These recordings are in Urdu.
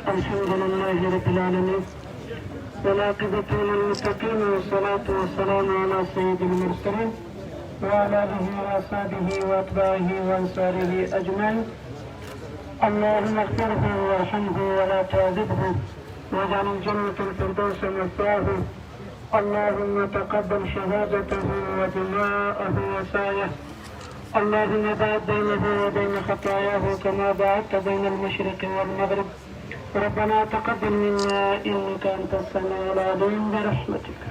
الحمد لله رب العالمين والعاقبة للمتقين والصلاة والسلام على سيد المرسلين وعلى آله وأصحابه وأتباعه وأنصاره أجمعين. اللهم اغفره وارحمه ولا تعذبه واجعل الجنة الفردوس مثواه. اللهم تقبل شهادته ودماءه وسعيه. اللهم باعد بينه وبين خطاياه كما باعدت بين المشرق والمغرب. ربنا تقبل منا إنك أنت السميع العليم برحمتك.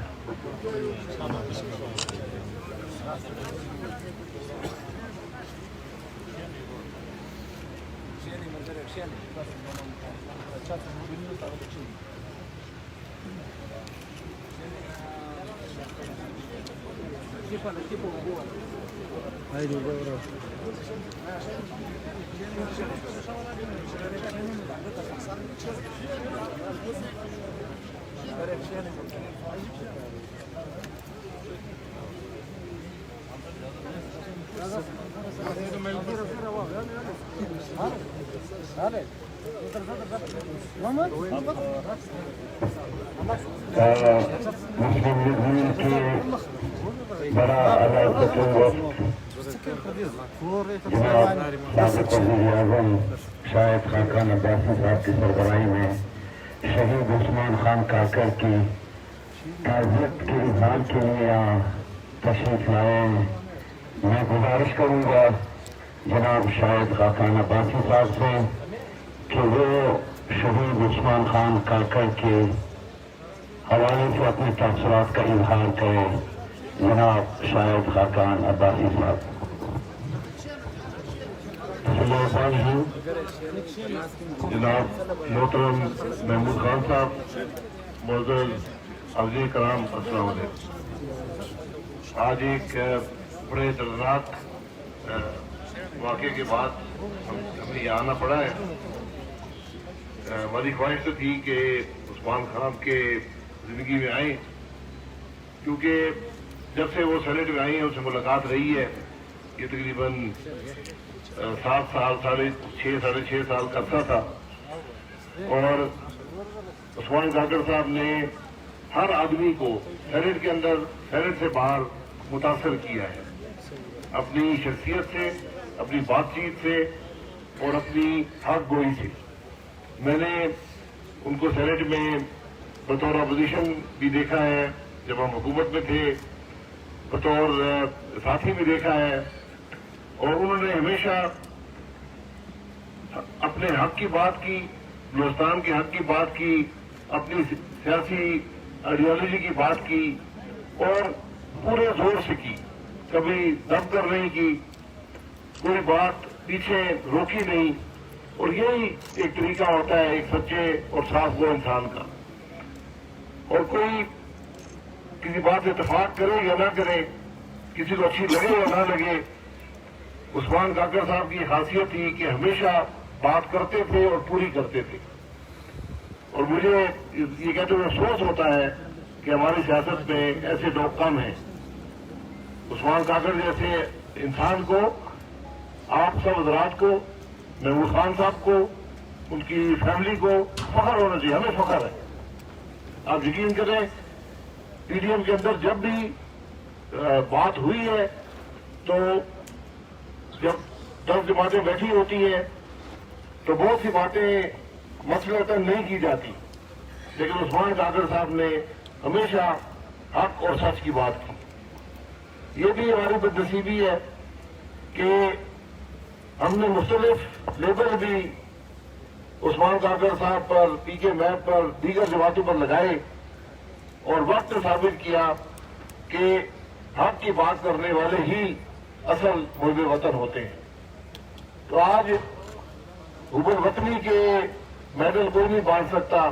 مسلم لیگ کے بڑا علاقہ جناب سابق وزیر اعظم شاہد خاقان عباسی صاحب کی سربراہی میں شہید عثمان خان کاکر کی تعزیت کے اظہار کے لیے یہاں تشریف لائے ہیں. میں گزارش کروں گا جناب شاہد خاقان عباسی صاحب سے کہ وہ شہید عثمان خان کاکر کے حوالے سے اپنے تاثرات کا اظہار کرے. جناب شاہد خاقان عباسی صاحب. جناب محترم محمود خان صاحب، معزز حاضرین کرام، السلام علیکم. آج ایک بڑے دردناک واقعے کے بعد ہمیں یہاں آنا پڑا ہے. ہماری خواہش تو تھی کہ عثمان خان کے زندگی میں آئیں، کیونکہ جب سے وہ سینٹ میں آئی ہیں اس سے ملاقات رہی ہے. یہ تقریباً 7 سال، ساڑھے چھ سال کا عرصہ تھا، اور عثمان کاکر صاحب نے ہر آدمی کو سینٹ کے اندر، سینٹ سے باہر متاثر کیا ہے، اپنی شخصیت سے، اپنی بات چیت سے اور اپنی حق گوئی سے. میں نے ان کو سینٹ میں بطور اپوزیشن بھی دیکھا ہے، جب ہم حکومت میں تھے بطور ساتھی بھی دیکھا ہے، اور انہوں نے ہمیشہ اپنے حق کی بات کی، بلوچستان کے حق کی بات کی، اپنی سیاسی آئیڈیالوجی کی بات کی، اور پورے زور سے کی، کبھی دب کر نہیں کی، کوئی بات پیچھے روکی نہیں. اور یہی ایک طریقہ ہوتا ہے ایک سچے اور صاف گو انسان کا. اور کوئی کسی بات سے اتفاق کرے یا نہ کرے، کسی کو اچھی لگے یا نہ لگے، عثمان کاکر صاحب کی خاصیت تھی کہ ہمیشہ بات کرتے تھے اور پوری کرتے تھے. اور مجھے یہ کہتے ہوئے افسوس ہوتا ہے کہ ہماری سیاست میں ایسے لوگ کم ہیں. عثمان کاکر جیسے انسان کو، آپ سب حضرات کو، محمود خان صاحب کو، ان کی فیملی کو فخر ہونا چاہیے. ہمیں فخر ہے. آپ یقین کریں PDM کے اندر جب بھی بات ہوئی ہے تو جب 10 جماعتیں بیٹھی ہوتی ہیں تو بہت سی باتیں مسئلہ نہیں کی جاتی، لیکن عثمان کاکڑ صاحب نے ہمیشہ حق اور سچ کی بات کی۔ یہ بھی ہماری بدنصیبی ہے کہ ہم نے مختلف لیبل بھی عثمان کاکڑ صاحب پر، PK میپ پر، دیگر جماعتوں پر لگائے اور وقت ثابت کیا کہ حق کی بات کرنے والے ہی اصل محب وطن ہوتے ہیں۔ تو آج حب الوطنی کے میڈل کوئی نہیں بانٹ سکتا،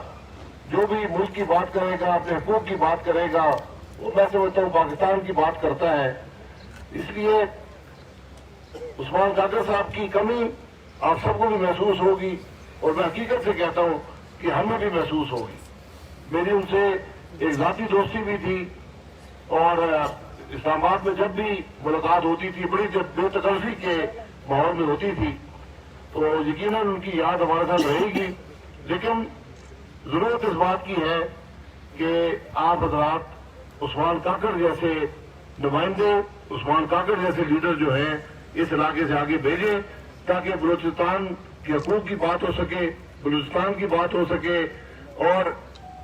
جو بھی ملک کی بات کرے گا، اپنے حقوق کی بات کرے گا، وہ میں سمجھتا ہوں پاکستان کی بات کرتا ہے۔ اس لیے عثمان کاکڑ صاحب کی کمی آپ سب کو بھی محسوس ہوگی، اور میں حقیقت سے کہتا ہوں کہ ہمیں بھی محسوس ہوگی۔ میری ان سے ایک ذاتی دوستی بھی تھی، اور اسلام آباد میں جب بھی ملاقات ہوتی تھی بڑی بے تکلفی کے ماحول میں ہوتی تھی، تو یقیناً ان کی یاد ہمارے ساتھ رہے گی۔ لیکن ضرورت اس بات کی ہے کہ آپ حضرات عثمان کاکڑ جیسے نمائندے، عثمان کاکڑ جیسے لیڈر جو ہیں اس علاقے سے آگے بھیجیں، تاکہ بلوچستان کے حقوق کی بات ہو سکے، بلوچستان کی بات ہو سکے اور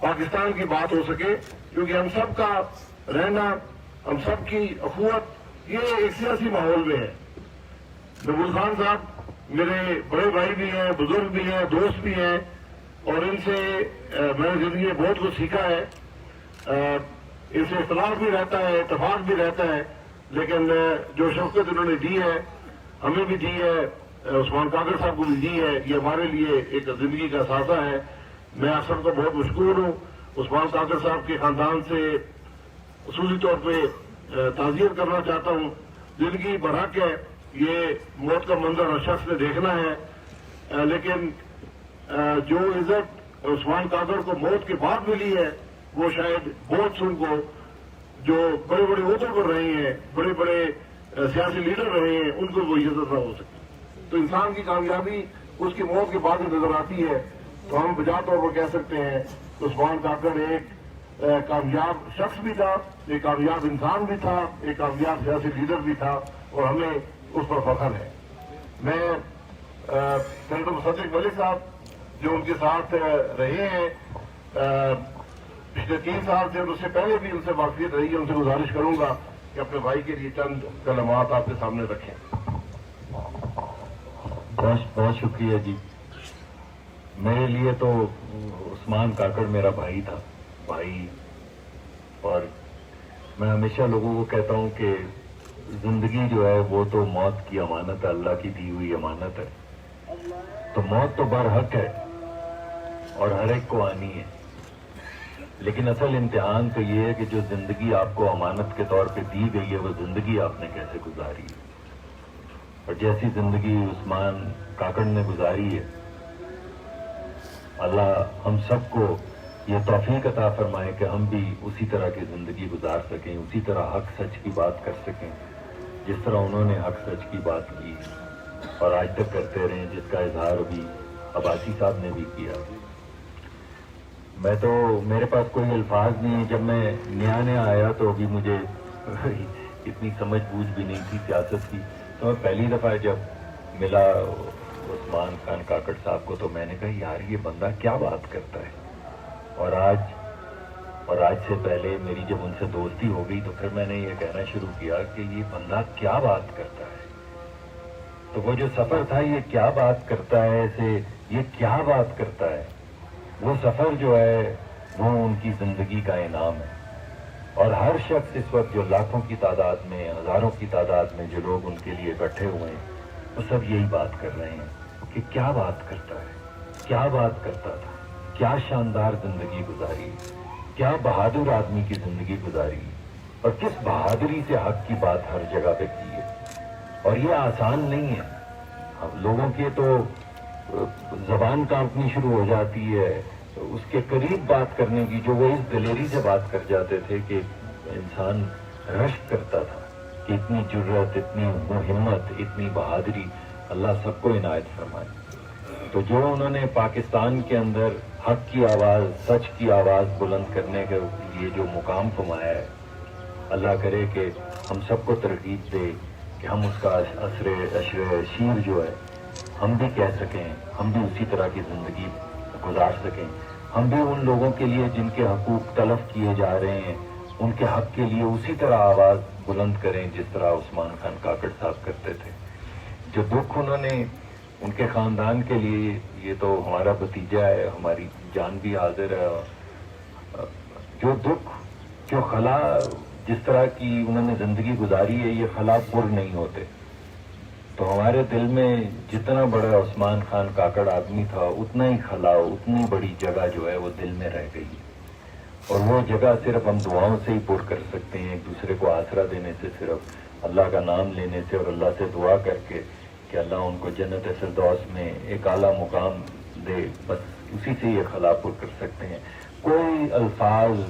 پاکستان کی بات ہو سکے، کیونکہ ہم سب کا رہنا، ہم سب کی اخوت یہ ایک سیاسی ماحول میں ہے۔ نبول خان صاحب میرے بڑے بھائی بھی ہیں، بزرگ بھی ہیں، دوست بھی ہیں، اور ان سے میں نے زندگی میں بہت کچھ سیکھا ہے۔ ان سے اختلاف بھی رہتا ہے، اتفاق بھی رہتا ہے، لیکن جو شفقت انہوں نے دی ہے، ہمیں بھی دی ہے، عثمان کاکڑ صاحب کو بھی دی ہے، یہ ہمارے لیے ایک زندگی کا اثاثہ ہے۔ میں آپ سب کو بہت مشکور ہوں۔ عثمان کاکڑ صاحب کے خاندان سے خصوصی طور پہ تعزیت کرنا چاہتا ہوں۔ زندگی برحق ہے، یہ موت کا منظر ہر شخص نے دیکھنا ہے، لیکن جو عزت عثمان کاکڑ کو موت کے بعد ملی ہے وہ شاید بہت سن کو جو بڑے بڑے عہدوں پر رہے ہیں، بڑے بڑے سیاسی لیڈر رہے ہیں، ان کو وہ عزت نہ ہو سکے۔ تو انسان کی کامیابی اس کی موت کے بعد نظر آتی ہے۔ تو ہم بجا طور پر کہہ سکتے ہیں کہ عثمان کاکڑ ایک کامیاب شخص بھی تھا، ایک کامیاب انسان بھی تھا، ایک کامیاب سیاسی لیڈر بھی تھا، اور ہمیں اس پر فخر ہے۔ میں سینیٹر مصدق ملک صاحب جو ان کے ساتھ رہے ہیں پچھلے 3 سال سے، اور اس سے پہلے بھی ان سے واقفیت رہی ہے، ان سے گزارش کروں گا کہ اپنے بھائی کے لیے چند کلمات آپ کے سامنے رکھیں۔ بہت بہت شکریہ جی۔ میرے لیے تو عثمان کاکڑ میرا بھائی تھا، بھائی، اور میں ہمیشہ لوگوں کو کہتا ہوں کہ زندگی جو ہے وہ تو موت کی امانت ہے، اللہ کی دی ہوئی امانت ہے۔ تو موت تو برحق ہے اور ہر ایک کو آنی ہے، لیکن اصل امتحان تو یہ ہے کہ جو زندگی آپ کو امانت کے طور پہ دی گئی ہے وہ زندگی آپ نے کیسے گزاری ہے۔ اور جیسی زندگی عثمان کاکڑ نے گزاری ہے، اللہ ہم سب کو یہ توفیق عطا فرمائے کہ ہم بھی اسی طرح کی زندگی گزار سکیں، اسی طرح حق سچ کی بات کر سکیں جس طرح انہوں نے حق سچ کی بات کی اور آج تک کرتے رہے، جس کا اظہار ابھی عباسی صاحب نے بھی کیا۔ میں تو میرے پاس کوئی الفاظ نہیں، جب میں نیا آیا تو ابھی مجھے اتنی سمجھ بوجھ بھی نہیں تھی سیاست کی، تو میں پہلی دفعہ جب ملا عثمان خان کاکڑ صاحب کو تو میں نے کہا یار یہ بندہ کیا بات کرتا ہے، اور آج سے پہلے میری جب ان سے دوستی ہو گئی تو پھر میں نے یہ کہنا شروع کیا کہ یہ بندہ کیا بات کرتا ہے۔ تو وہ جو سفر تھا یہ کیا بات کرتا ہے سے یہ کیا بات کرتا ہے، وہ سفر جو ہے وہ ان کی زندگی کا انعام ہے۔ اور ہر شخص اس وقت جو لاکھوں کی تعداد میں، ہزاروں کی تعداد میں جو لوگ ان کے لیے اکٹھے ہوئے ہیں، وہ سب یہی بات کر رہے ہیں کہ کیا بات کرتا ہے، کیا بات کرتا تھا، کیا شاندار زندگی گزاری، کیا بہادر آدمی کی زندگی گزاری، اور کس بہادری سے حق کی بات ہر جگہ پہ کی ہے۔ اور یہ آسان نہیں ہے، لوگوں کے تو زبان کانپنی شروع ہو جاتی ہے اس کے قریب بات کرنے کی، جو وہ اس دلیری سے بات کر جاتے تھے کہ انسان رشک کرتا تھا کہ اتنی جرت، اتنی ہمت، اتنی بہادری اللہ سب کو عنایت فرمائے۔ تو جو انہوں نے پاکستان کے اندر حق کی آواز، سچ کی آواز بلند کرنے کے لیے جو مقام فرمایا ہے، اللہ کرے کہ ہم سب کو ترغیب دے کہ ہم اس کا عشر شیر جو ہے ہم بھی کہہ سکیں، ہم بھی اسی طرح کی زندگی گزار سکیں، ہم بھی ان لوگوں کے لیے جن کے حقوق تلف کیے جا رہے ہیں ان کے حق کے لیے اسی طرح آواز بلند کریں جس طرح عثمان خان کاکڑ صاحب کرتے تھے۔ جو دکھ انہوں نے ان کے خاندان کے لیے، یہ تو ہمارا بھتیجا ہے، ہماری جان بھی حاضر ہے، جو دکھ، جو خلا، جس طرح کی انہوں نے زندگی گزاری ہے، یہ خلا پر نہیں ہوتے۔ تو ہمارے دل میں جتنا بڑا عثمان خان کاکڑ آدمی تھا اتنا ہی خلا، اتنی بڑی جگہ جو ہے وہ دل میں رہ گئی ہے، اور وہ جگہ صرف ہم دعاؤں سے ہی پر کر سکتے ہیں، ایک دوسرے کو آسرا دینے سے، صرف اللہ کا نام لینے سے اور اللہ سے دعا کر کے کہ اللہ ان کو جنت فردوس میں ایک اعلیٰ مقام دے، بس اسی سے یہ خلا پر کر سکتے ہیں۔ کوئی الفاظ،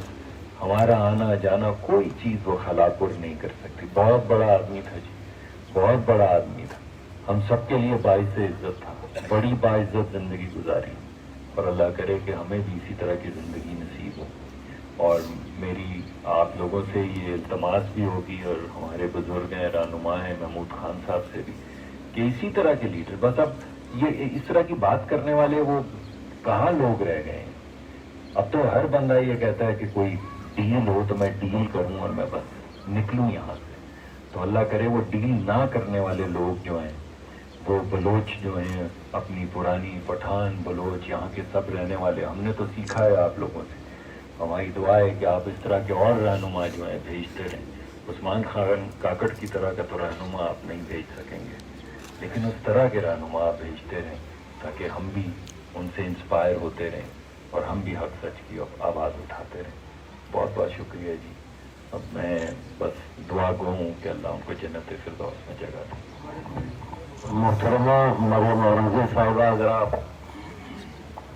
ہمارا آنا جانا، کوئی چیز وہ خلا پر نہیں کر سکتی۔ بہت بڑا آدمی تھا جی، بہت بڑا آدمی تھا، ہم سب کے لیے باعث عزت تھا، بڑی باعزت زندگی گزاری، اور اللہ کرے کہ ہمیں بھی اسی طرح کی زندگی نصیب ہو۔ اور میری آپ لوگوں سے یہ التماس بھی ہوگی، اور ہمارے بزرگ ہیں، رہنما ہیں محمود خان صاحب سے بھی، کہ اسی طرح کے لیڈر، بس اب یہ اس طرح کی بات کرنے والے وہ کہاں لوگ رہ گئے ہیں؟ اب تو ہر بندہ یہ کہتا ہے کہ کوئی ڈیل ہو تو میں ڈیل کروں اور میں بس نکلوں یہاں سے۔ تو اللہ کرے وہ ڈیل نہ کرنے والے لوگ جو ہیں، وہ بلوچ جو ہیں، اپنی پرانی پٹھان بلوچ یہاں کے سب رہنے والے، ہم نے تو سیکھا ہے آپ لوگوں سے، ہماری دعا ہے کہ آپ اس طرح کے اور رہنما جو ہیں بھیجتے رہیں۔ عثمان خان کاکڑ کی طرح کا تو رہنما آپ نہیں بھیج سکیں گے، لیکن اس طرح کے رہنما آپ بھیجتے رہیں تاکہ ہم بھی ان سے انسپائر ہوتے رہیں اور ہم بھی حق سچ کی آواز اٹھاتے رہیں۔ بہت بہت شکریہ جی۔ اب میں بس دعا گو ہوں کہ اللہ ان کو جنت فردوس میں جگہ دے۔ محترمہ مریم اورنگزیب صاحبہ، اگر آپ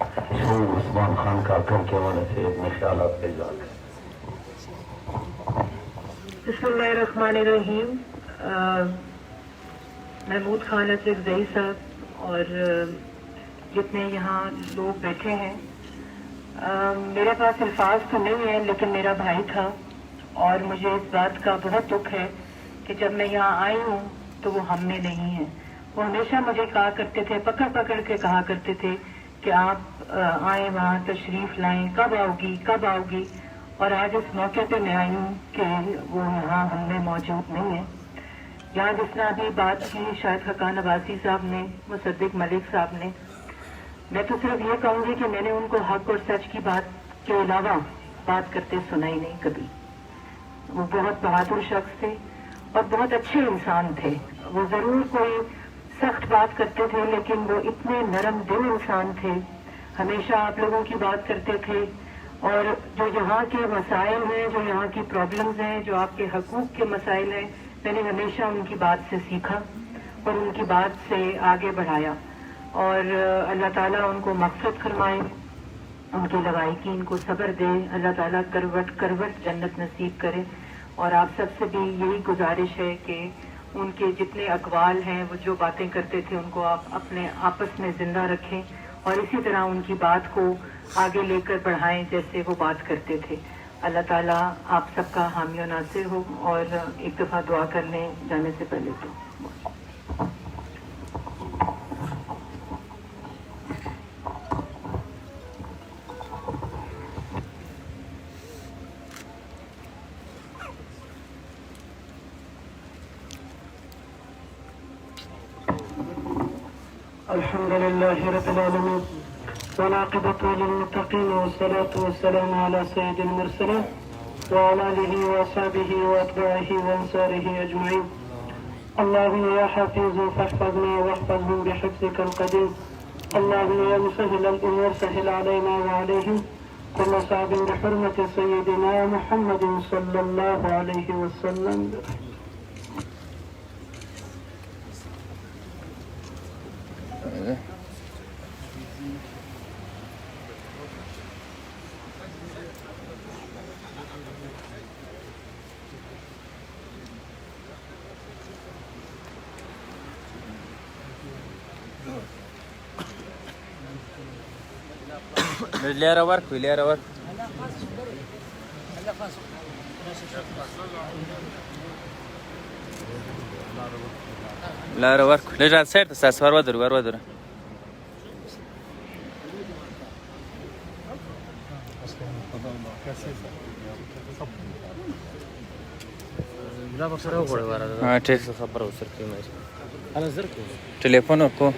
شہید عثمان خان کاکڑ کے حوالے سے اپنے خیالات کا اظہار کریں۔ بسم اللہ الرحمن الرحیم۔ محمود خان اصغری صاحب اور جتنے یہاں لوگ بیٹھے ہیں، میرے پاس الفاظ تو نہیں ہیں، لیکن میرا بھائی تھا اور مجھے اس بات کا بہت دکھ ہے کہ جب میں یہاں آئی ہوں تو وہ ہم میں نہیں ہیں۔ وہ ہمیشہ مجھے کہا کرتے تھے، پکڑ پکڑ کے کہا کرتے تھے کہ آپ آئیں، وہاں تشریف لائیں، کب آؤ گی کب آؤ گی، اور آج اس موقع پہ میں آئی ہوں کہ وہ یہاں ہم میں موجود نہیں ہیں۔ یہاں جس نے ابھی بات کی شاہد خاقان عباسی صاحب نے، مصدق ملک صاحب نے، میں تو صرف یہ کہوں گی کہ میں نے ان کو حق اور سچ کی بات کے علاوہ بات کرتے سنا ہی نہیں کبھی۔ وہ بہت بہادر شخص تھے اور بہت اچھے انسان تھے۔ وہ ضرور کوئی سخت بات کرتے تھے، لیکن وہ اتنے نرم دل انسان تھے، ہمیشہ آپ لوگوں کی بات کرتے تھے، اور جو یہاں کے مسائل ہیں، جو یہاں کی پرابلمز ہیں، جو آپ کے حقوق کے مسائل ہیں، میں نے ہمیشہ ان کی بات سے سیکھا اور ان کی بات سے آگے بڑھایا۔ اور اللہ تعالیٰ ان کو مغفرت فرمائے، ان کی لوائقین کو صبر دے، اللہ تعالیٰ کروٹ کروٹ جنت نصیب کرے۔ اور آپ سب سے بھی یہی گزارش ہے کہ ان کے جتنے اقوال ہیں، وہ جو باتیں کرتے تھے، ان کو آپ اپنے آپس میں زندہ رکھیں اور اسی طرح ان کی بات کو آگے لے کر بڑھائیں جیسے وہ بات کرتے تھے۔ اللہ تعالیٰ آپ سب کا حامی و ناصر ہو۔ اور ایک دفعہ دعا کرنے جانے سے پہلے تو الحمد لله رب العالمين والعاقبة للمتقين والصلاة والسلام على سيد المرسلين وعلى آله وأصحابه وأتباعه وأنصاره أجمعين. اللهم يا حفيظ فاحفظنا واحفظهم بحفظك القديم. اللهم يا مسهل الأمور سهل علينا وعليهم كل صعب بحرمة سيدنا محمد صلى الله عليه وسلم. لاره ورکړئ لاره ورکړئ لاره ورکړئ لږ سایډ ته ستاسو ور ودرو ټلیفون ورکو